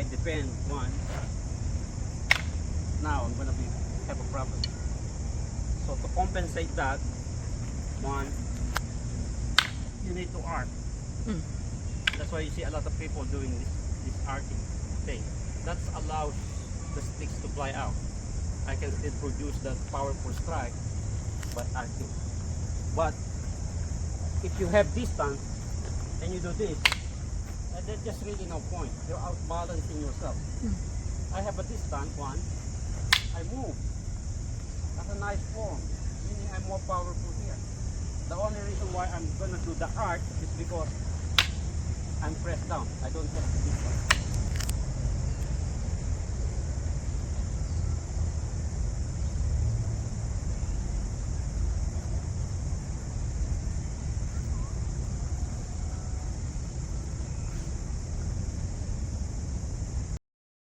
depend one. Now I'm gonna have a problem. So to compensate that, one, you need to arc. Mm. That's why you see a lot of people doing this arcing thing. That allows the sticks to fly out. I can still produce that powerful strike by arcing. But if you have distance and you do this, there's just really no point. You're out balancing yourself. Mm. I have a distance one. I move. That's a nice form. Meaning I'm more powerful here. The only reason why I'm gonna do the arc is because I'm pressed down. I don't have to be